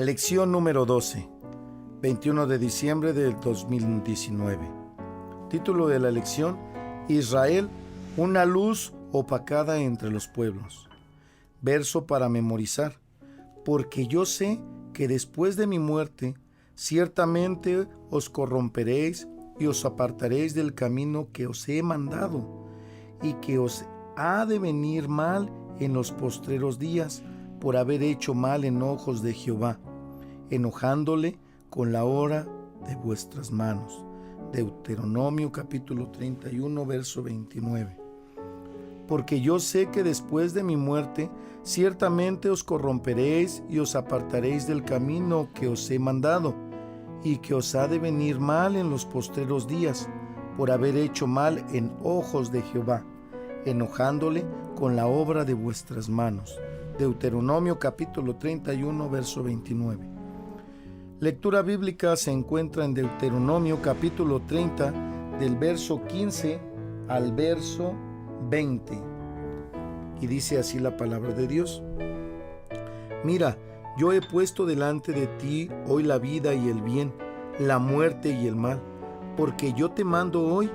Lección número 12, 21 de diciembre del 2019. Título de la lección: Israel, una luz opacada entre los pueblos. Verso para memorizar. Porque yo sé que después de mi muerte, ciertamente os corromperéis y os apartaréis del camino que os he mandado, y que os ha de venir mal en los postreros días, por haber hecho mal en ojos de Jehová, enojándole con la obra de vuestras manos. Deuteronomio capítulo 31, verso 29. Porque yo sé que después de mi muerte, ciertamente os corromperéis y os apartaréis del camino que os he mandado, y que os ha de venir mal en los postreros días, por haber hecho mal en ojos de Jehová, enojándole con la obra de vuestras manos. Deuteronomio capítulo 31, verso 29. Lectura bíblica se encuentra en Deuteronomio capítulo 30, del verso 15 al verso 20. Y dice así la palabra de Dios: Mira, yo he puesto delante de ti hoy la vida y el bien, la muerte y el mal, porque yo te mando hoy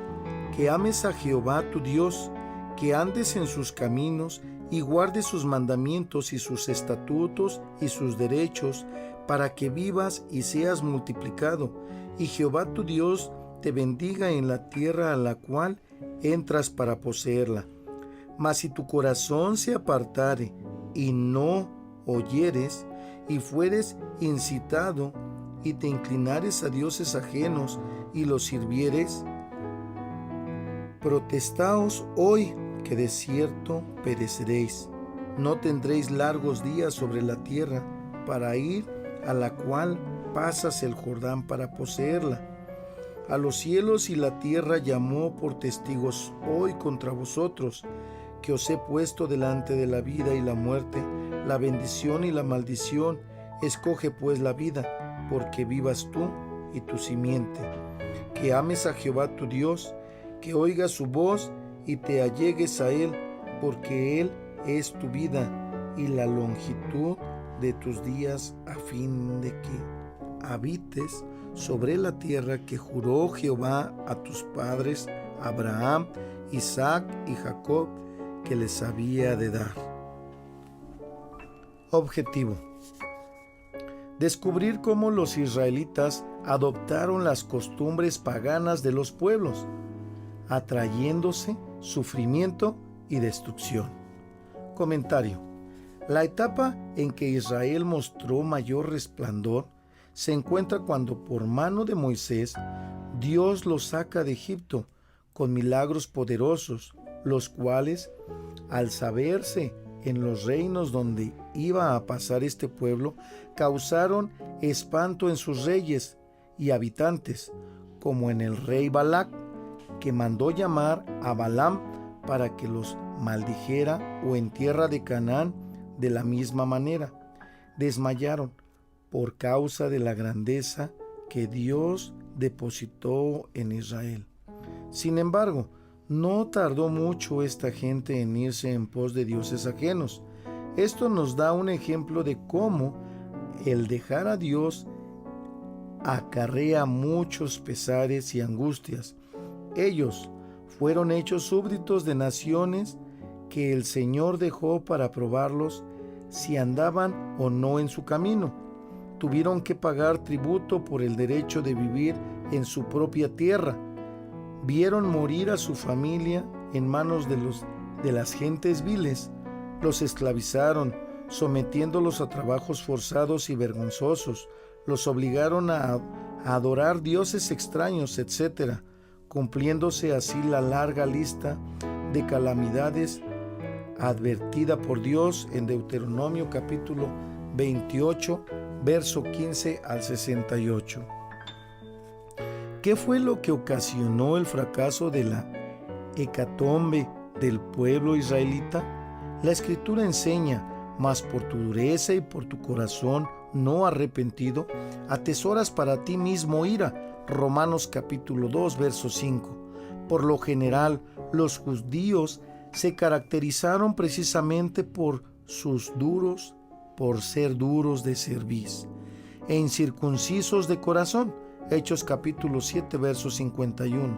que ames a Jehová tu Dios, que andes en sus caminos y guardes sus mandamientos y sus estatutos y sus derechos, para que vivas y seas multiplicado, y Jehová tu Dios te bendiga en la tierra a la cual entras para poseerla. Mas si tu corazón se apartare y no oyeres, y fueres incitado, y te inclinares a dioses ajenos, y los sirvieres, protestaos hoy que de cierto pereceréis. No tendréis largos días sobre la tierra para ir a la cual pasas el Jordán para poseerla. A los cielos y la tierra llamó por testigos hoy contra vosotros, que os he puesto delante de la vida y la muerte, la bendición y la maldición. Escoge pues la vida, porque vivas tú y tu simiente. Que ames a Jehová tu Dios, que oigas su voz y te allegues a él, porque él es tu vida y la longitud de tus días, a fin de que habites sobre la tierra que juró Jehová a tus padres, Abraham, Isaac y Jacob, que les había de dar. Objetivo: descubrir cómo los israelitas adoptaron las costumbres paganas de los pueblos, atrayéndose sufrimiento y destrucción. Comentario: la etapa en que Israel mostró mayor resplandor se encuentra cuando por mano de Moisés Dios los saca de Egipto con milagros poderosos, los cuales, al saberse en los reinos donde iba a pasar este pueblo, causaron espanto en sus reyes y habitantes, como en el rey Balac, que mandó llamar a Balaam para que los maldijera, o en tierra de Canaán de la misma manera. Desmayaron por causa de la grandeza que Dios depositó en Israel. Sin embargo, no tardó mucho esta gente en irse en pos de dioses ajenos. Esto nos da un ejemplo de cómo el dejar a Dios acarrea muchos pesares y angustias. Ellos fueron hechos súbditos de naciones que el Señor dejó para probarlos si andaban o no en su camino. Tuvieron que pagar tributo por el derecho de vivir en su propia tierra. Vieron morir a su familia en manos de las gentes viles. Los esclavizaron, sometiéndolos a trabajos forzados y vergonzosos. Los obligaron a adorar dioses extraños, etc., cumpliéndose así la larga lista de calamidades advertida por Dios en Deuteronomio capítulo 28, verso 15 al 68. ¿Qué fue lo que ocasionó el fracaso de la hecatombe del pueblo israelita? La Escritura enseña: mas por tu dureza y por tu corazón no arrepentido, atesoras para ti mismo ira. Romanos capítulo 2, verso 5. Por lo general, los judíos se caracterizaron precisamente por ser duros de cerviz. e incircuncisos de corazón. Hechos capítulo 7, verso 51.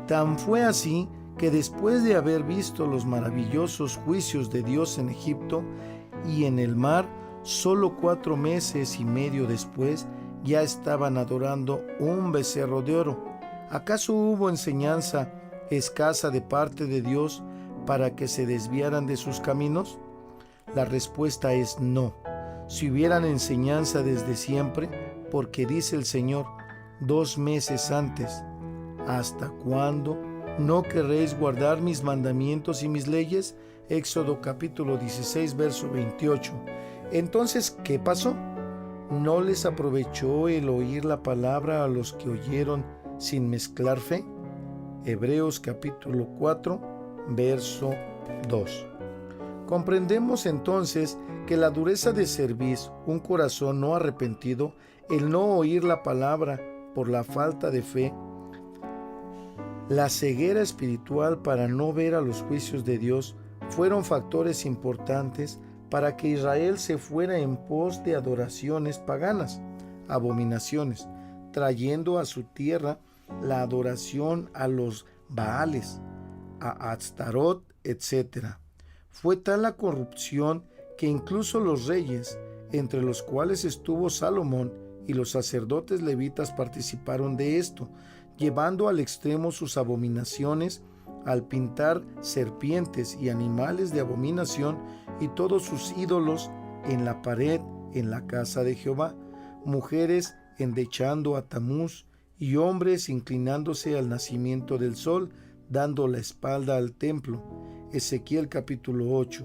Tan fue así que después de haber visto los maravillosos juicios de Dios en Egipto y en el mar, solo 4 meses y medio después, ya estaban adorando un becerro de oro. ¿Acaso hubo enseñanza escasa de parte de Dios para que se desviaran de sus caminos? La respuesta es no. Si hubieran enseñanza desde siempre, porque dice el Señor 2 meses antes: ¿hasta cuándo no querréis guardar mis mandamientos y mis leyes? Éxodo capítulo 16, verso 28. Entonces, ¿qué pasó? ¿No les aprovechó el oír la palabra a los que oyeron sin mezclar fe? Hebreos capítulo 4, verso 2. Comprendemos entonces que la dureza de cerviz, un corazón no arrepentido, el no oír la palabra por la falta de fe, la ceguera espiritual para no ver a los juicios de Dios, fueron factores importantes para que Israel se fuera en pos de adoraciones paganas, abominaciones, trayendo a su tierra la adoración a los Baales, a Astarot, etc. Fue tal la corrupción que incluso los reyes, entre los cuales estuvo Salomón, y los sacerdotes levitas participaron de esto, llevando al extremo sus abominaciones al pintar serpientes y animales de abominación y todos sus ídolos en la pared en la casa de Jehová, mujeres endechando a Tamuz y hombres inclinándose al nacimiento del sol, dando la espalda al templo. Ezequiel capítulo 8.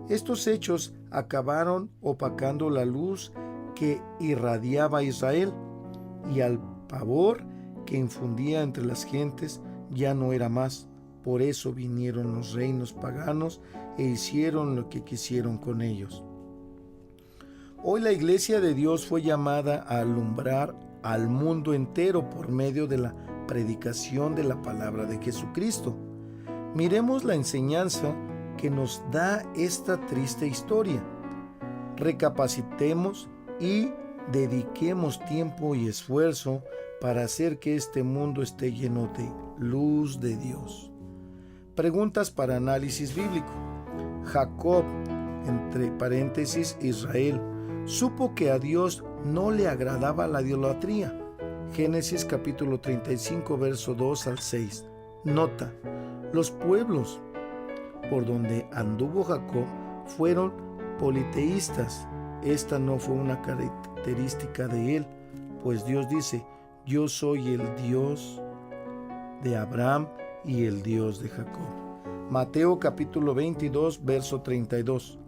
Estos hechos acabaron opacando la luz que irradiaba Israel, y al pavor que infundía entre las gentes ya no era más. Por eso vinieron los reinos paganos e hicieron lo que quisieron con ellos. Hoy la Iglesia de Dios fue llamada a alumbrar al mundo entero por medio de la predicación de la palabra de Jesucristo. Miremos la enseñanza que nos da esta triste historia. Recapacitemos y dediquemos tiempo y esfuerzo para hacer que este mundo esté lleno de luz de Dios. Preguntas para análisis bíblico. Jacob, entre paréntesis Israel, supo que a Dios no le agradaba la idolatría. Génesis capítulo 35, verso 2 al 6. Nota: los pueblos por donde anduvo Jacob fueron politeístas. Esta no fue una característica de él, pues Dios dice: yo soy el Dios de Abraham y el Dios de Jacob. Mateo capítulo 22, verso 32.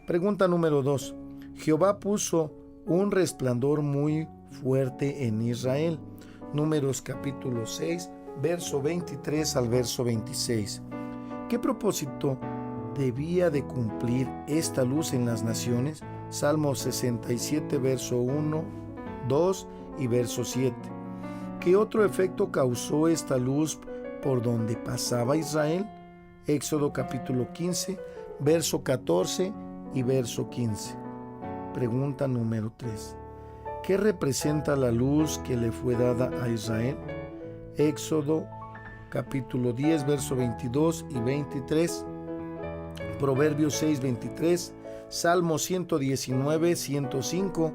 Pregunta número 2. Jehová puso un resplandor muy fuerte en Israel. Números capítulo 6, verso 23 al verso 26. ¿Qué propósito debía de cumplir esta luz en las naciones? Salmo 67, verso 1, 2 y verso 7. ¿Qué otro efecto causó esta luz por donde pasaba Israel? Éxodo capítulo 15, verso 14 y verso 15. Pregunta número 3. ¿Qué representa la luz que le fue dada a Israel? Éxodo capítulo 10, verso 22 y 23. Proverbios 6, 23. Salmo 119, 105.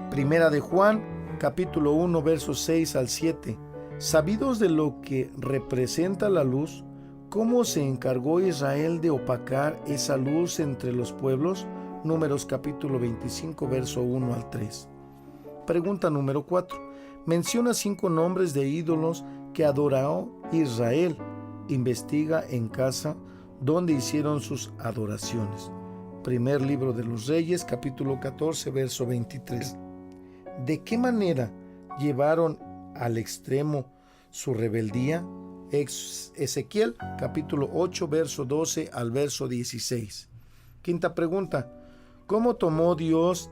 Primera de Juan, capítulo 1, versos 6 al 7. Sabidos de lo que representa la luz, ¿cómo se encargó Israel de opacar esa luz entre los pueblos? Números capítulo 25, verso 1 al 3. Pregunta número 4. Menciona 5 nombres de ídolos que adoró Israel. Investiga en casa donde hicieron sus adoraciones. Primer libro de los Reyes, capítulo 14, verso 23. ¿De qué manera llevaron al extremo su rebeldía? Ezequiel, capítulo 8, verso 12 al verso 16. Quinta pregunta. ¿Cómo tomó Dios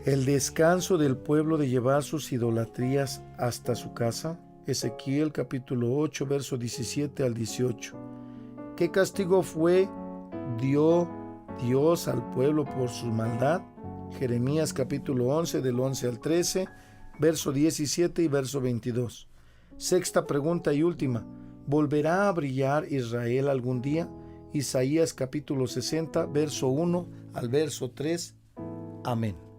el descanso del pueblo de llevar sus idolatrías hasta su casa? Ezequiel, capítulo 8, verso 17 al 18. ¿Qué castigo dio Dios al pueblo por su maldad. Jeremías capítulo 11 del 11 al 13, verso 17 y verso 22. Sexta pregunta y última. ¿Volverá a brillar Israel algún día? Isaías capítulo 60, verso 1 al verso 3. Amén.